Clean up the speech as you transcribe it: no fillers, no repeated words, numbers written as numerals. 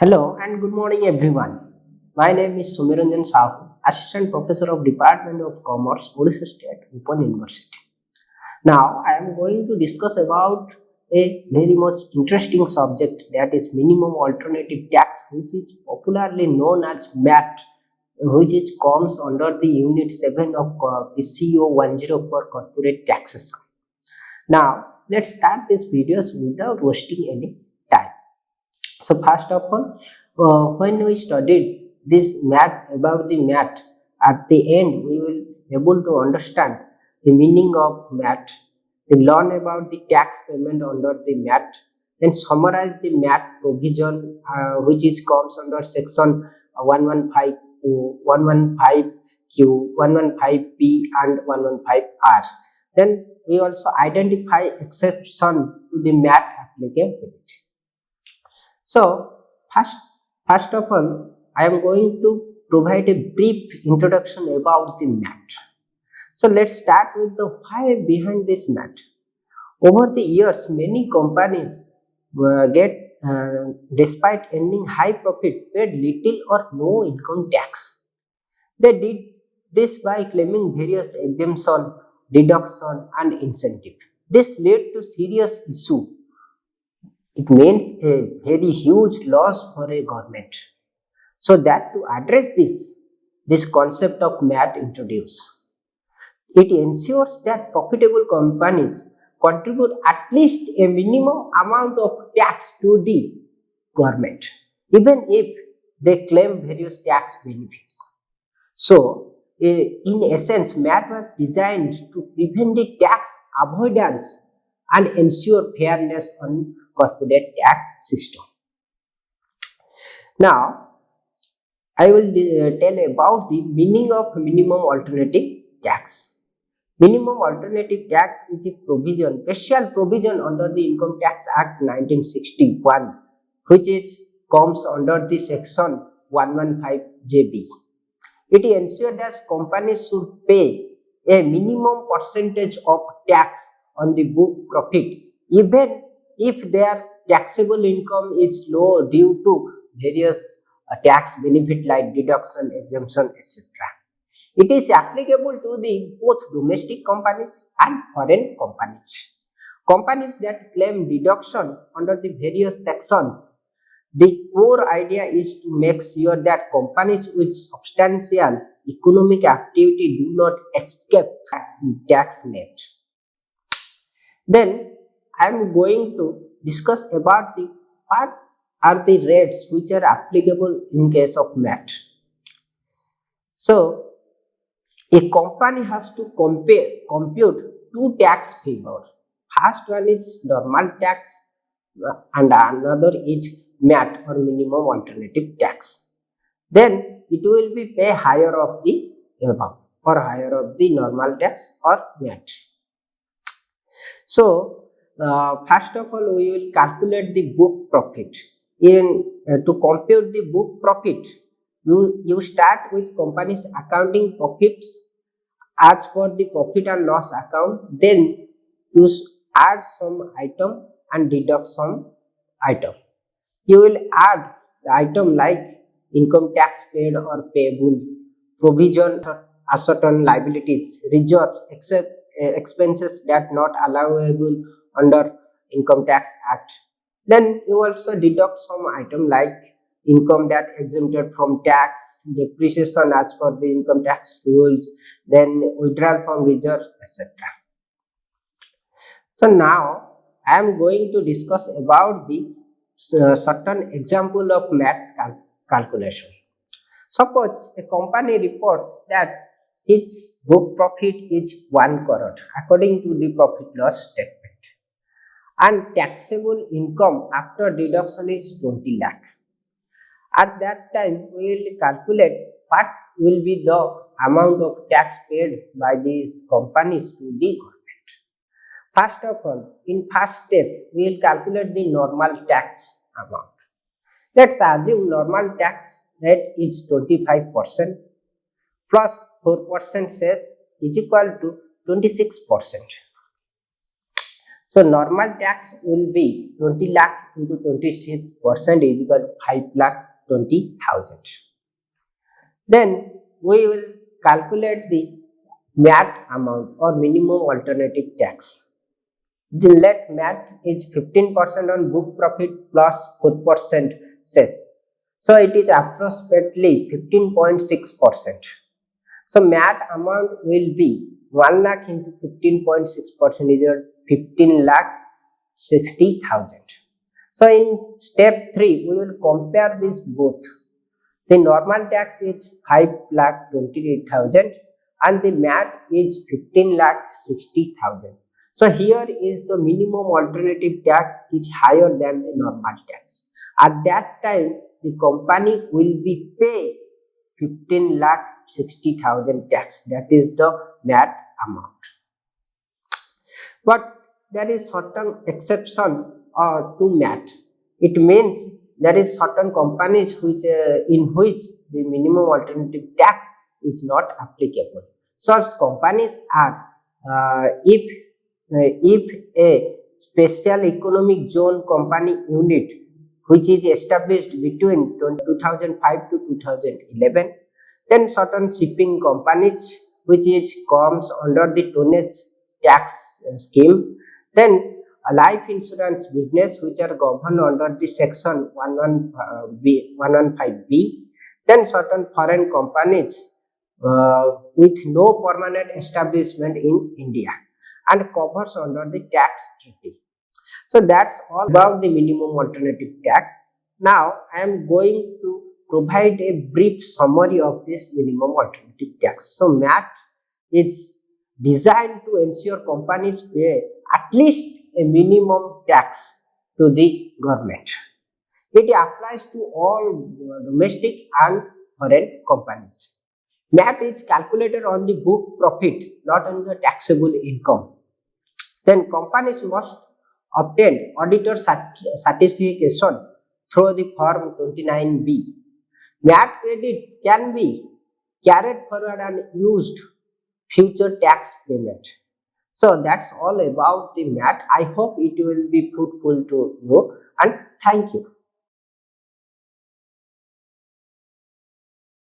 Hello and good morning everyone. My name is Sumiranjan Sahu, Assistant Professor of Department of Commerce, Odisha State Open University. Now I am going to discuss about a very much interesting subject, that is minimum alternative tax, which is popularly known as MAT, which is comes under the Unit 7 of PCO 10 for corporate taxation. Now let's start this videos without wasting any time. So first of all, when we studied this math about the math, at the end we will able to understand the meaning of math, then learn about the tax payment under the math, then summarize the math provision which is comes under section 115 to 115Q, 115P and 115R. Then we also identify exception to the math applicability. So, first of all, I am going to provide a brief introduction about the math. So, let's start with the why behind this math. Over the years, many companies despite earning high profit, paid little or no income tax. They did this by claiming various exemption, deduction, and incentive. This led to serious issue. It means a very huge loss for a government. So that to address this concept of MAT introduced. It ensures that profitable companies contribute at least a minimum amount of tax to the government, even if they claim various tax benefits. So, in essence, MAT was designed to prevent the tax avoidance and ensure fairness on corporate tax system. Now, I will tell about the meaning of minimum alternative tax. Minimum alternative tax is a provision, special provision under the Income Tax Act 1961, which comes under the section 115JB. It ensures that companies should pay a minimum percentage of tax on the book profit, even if their taxable income is low due to various tax benefit like deduction, exemption, etc. It is applicable to the both domestic companies and foreign companies. Companies that claim deduction under the various sections, the core idea is to make sure that companies with substantial economic activity do not escape tax net. Then I am going to discuss about the what are the rates which are applicable in case of MAT. So a company has to compute two tax figures. First one is normal tax and another is MAT or minimum alternative tax. Then it will be pay higher of the above or higher of the normal tax or MAT. So first of all, we will calculate the book profit. To compute the book profit, you start with company's accounting profits as per the profit and loss account. Then you add some item and deduct some item. You will add the item like income tax paid or payable, provision, certain liabilities, reserves, except expenses that not allowable under Income Tax Act. Then you also deduct some item like income that exempted from tax, depreciation as per the income tax rules, then withdrawal from reserves, etc. So now I am going to discuss about the certain example of MAT calculation. Suppose a company report that its book profit is 1 crore according to the profit loss statement, and taxable income after deduction is 20 lakh. At that time, we will calculate what will be the amount of tax paid by these companies to the government. First of all, in first step, we will calculate the normal tax amount. Let's assume normal tax rate is 25% plus 4% cess is equal to 26%. So normal tax will be 20 lakh into 26% is equal to 5 lakh 20,000. Then we will calculate the MAT amount or minimum alternative tax. The let MAT is 15% on book profit plus 4% cess. So it is approximately 15.6%. So MAT amount will be 1 lakh into 15.6% is 15 lakh 60,000. So in step 3 we will compare these both. The normal tax is 5 lakh 28,000 and the MAT is 15 lakh 60,000. So here is the minimum alternative tax is higher than the normal tax. At that time the company will be pay 15 lakh 60,000 tax, that is the MAT amount. But there is certain exception to MAT. It means there is certain companies which in which the minimum alternative tax is not applicable. Such companies are if a special economic zone company unit which is established between 2005 to 2011, then certain shipping companies which comes under the tonnage tax scheme, then a life insurance business which are governed under the section 115B, then certain foreign companies with no permanent establishment in India and covers under the tax treaty. So that's all about the minimum alternative tax. Now I am going to provide a brief summary of this minimum alternative tax. So MAT is designed to ensure companies pay at least a minimum tax to the government. It applies to all domestic and foreign companies. MAT is calculated on the book profit, not on the taxable income. Then companies must obtain auditor certification through the form 29B. MAT credit can be carried forward and used future tax payment. So that's all about the MAT. I hope it will be fruitful to you and thank you.